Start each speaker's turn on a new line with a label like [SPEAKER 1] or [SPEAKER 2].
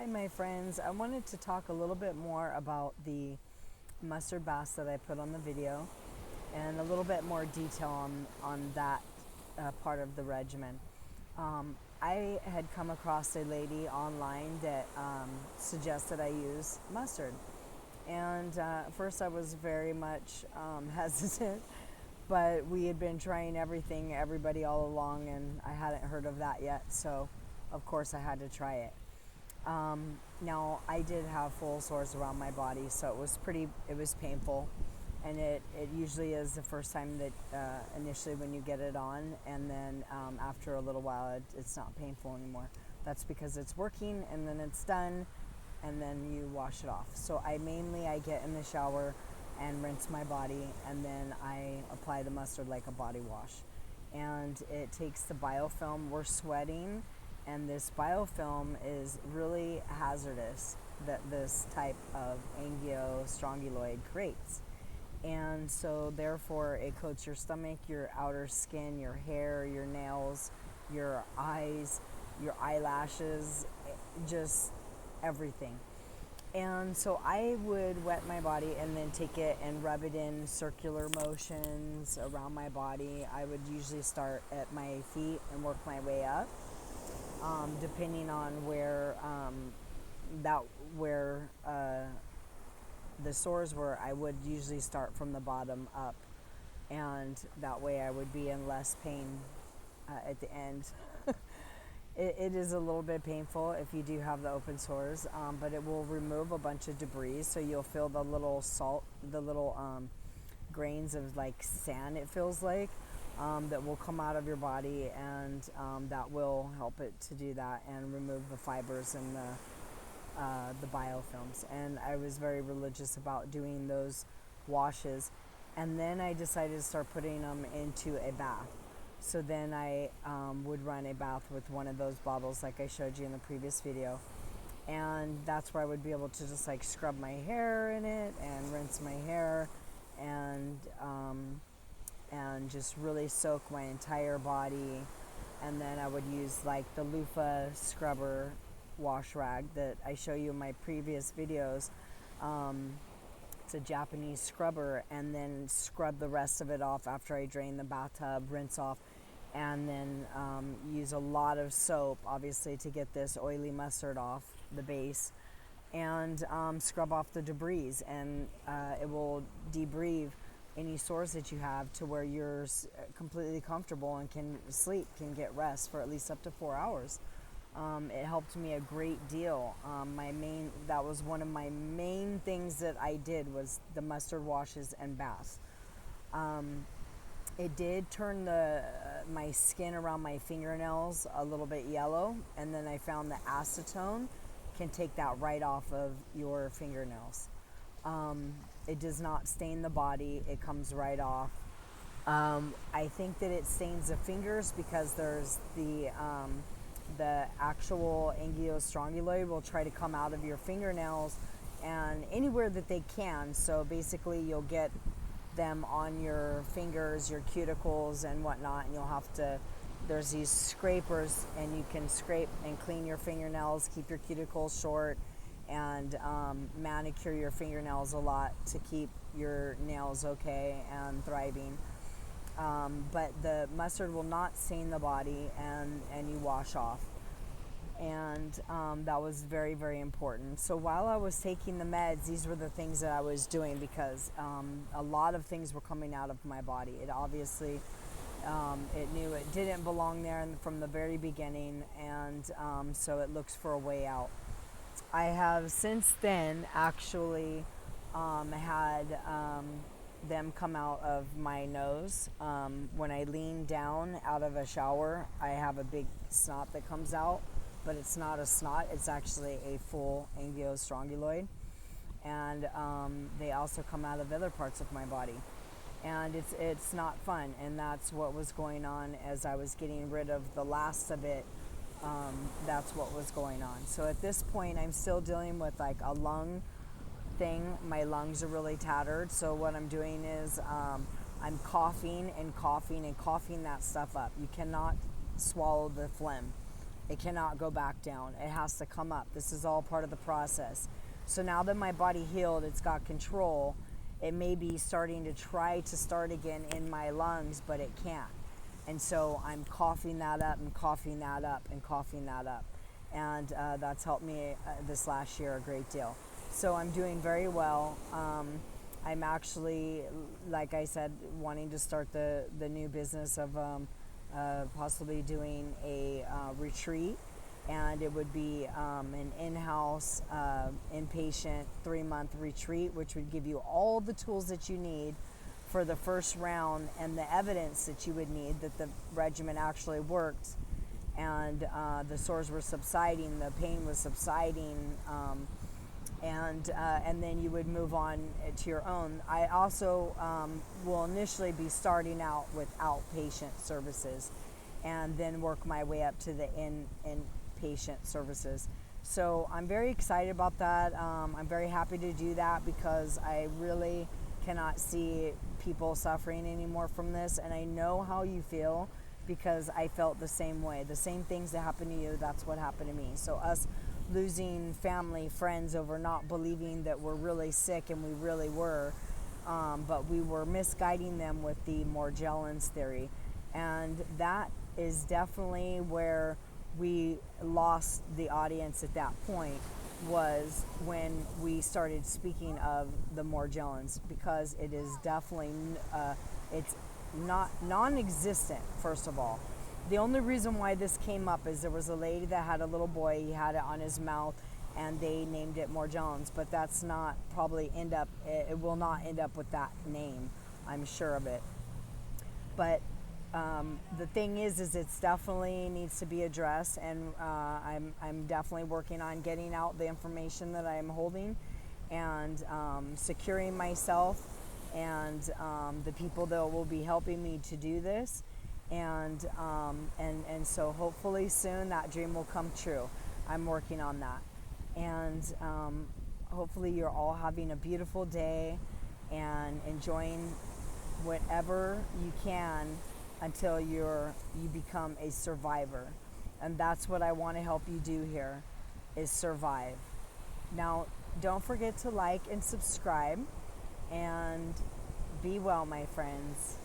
[SPEAKER 1] Hi, my friends. I wanted to talk a little bit more about the mustard baths that I put on the video and a little bit more detail on that part of the regimen. I had come across a lady online that suggested I use mustard. And at first I was very much hesitant, but we had been trying everybody all along, and I hadn't heard of that yet. So, of course, I had to try it. Now I did have full sores around my body, so it was painful, and it usually is the first time that initially when you get it on, and then after a little while it's not painful anymore. That's because it's working, and then it's done, and then you wash it off. So I get in the shower and rinse my body, and then I apply the mustard like a body wash, and it takes the biofilm. We're sweating, and this biofilm is really hazardous that this type of angiostrongyloid creates. And so therefore it coats your stomach, your outer skin, your hair, your nails, your eyes, your eyelashes, just everything. And so I would wet my body and then take it and rub it in circular motions around my body. I would usually start at my feet and work my way up. Depending on where the sores were, I would usually start from the bottom up, and that way I would be in less pain at the end. It is a little bit painful if you do have the open sores, but it will remove a bunch of debris, so you'll feel the little salt, the little grains of like sand, it feels like, that will come out of your body, and that will help it to do that and remove the fibers and the biofilms. And I was very religious about doing those washes, and then I decided to start putting them into a bath. So then I would run a bath with one of those bottles like I showed you in the previous video, and that's where I would be able to just like scrub my hair in it and rinse my hair, and just really soak my entire body. And then I would use like the loofah scrubber wash rag that I show you in my previous videos. It's a Japanese scrubber, and then scrub the rest of it off after I drain the bathtub, rinse off, and then use a lot of soap, obviously, to get this oily mustard off the base, and scrub off the debris, and it will debrieve any sores that you have to where you're completely comfortable and can get rest for at least up to 4 hours. It helped me a great deal. That was one of my main things that I did, was the mustard washes and baths. It did turn my skin around my fingernails a little bit yellow, and then I found that acetone can take that right off of your fingernails. It does not stain the body. It comes right off. I think that it stains the fingers because there's the actual angiostrongyloid will try to come out of your fingernails and anywhere that they can. So basically you'll get them on your fingers, your cuticles and whatnot, and there's these scrapers, and you can scrape and clean your fingernails, keep your cuticles short, and manicure your fingernails a lot to keep your nails okay and thriving. But the mustard will not stain the body, and you wash off. And that was very, very important. So while I was taking the meds, these were the things that I was doing, because a lot of things were coming out of my body. It obviously, it knew it didn't belong there from the very beginning, and so it looks for a way out. I have since then actually had them come out of my nose. When I lean down out of a shower, I have a big snot that comes out, but it's not a snot, it's actually a full angiostrongyloid. And they also come out of other parts of my body. And it's not fun, and that's what was going on as I was getting rid of the last of it. That's what was going on. So at this point, I'm still dealing with like a lung thing. My lungs are really tattered. So what I'm doing is I'm coughing and coughing and coughing that stuff up. You cannot swallow the phlegm. It cannot go back down. It has to come up. This is all part of the process. So now that my body healed, it's got control. It may be starting to try to start again in my lungs, but it can't. And so I'm coughing that up and coughing that up and coughing that up. And that's helped me this last year a great deal. So I'm doing very well. I'm actually, like I said, wanting to start the new business of possibly doing a retreat. And it would be an in-house, inpatient 3-month retreat, which would give you all the tools that you need for the first round and the evidence that you would need that the regimen actually worked, and the sores were subsiding, the pain was subsiding, and then you would move on to your own. I also will initially be starting out with outpatient services and then work my way up to the inpatient services. So I'm very excited about that. I'm very happy to do that because I really cannot see people suffering anymore from this, and I know how you feel because I felt the same way. The same things that happened to you, that's what happened to me. So us losing family, friends over not believing that we're really sick, and we really were, but we were misguiding them with the Morgellons theory, and that is definitely where we lost the audience at that point, was when we started speaking of the Morgellons, because it is definitely it's not non-existent. First of all, the only reason why this came up is there was a lady that had a little boy, he had it on his mouth, and they named it Morgellons, but that's not probably it will not end up with that name, I'm sure of it. But the thing is it's definitely needs to be addressed, and I'm definitely working on getting out the information that I'm holding, and securing myself, and the people that will be helping me to do this, and so hopefully soon that dream will come true. I'm working on that, and hopefully you're all having a beautiful day and enjoying whatever you can until you become a survivor. And that's what I want to help you do here, is survive. Now, don't forget to like and subscribe, and be well, my friends.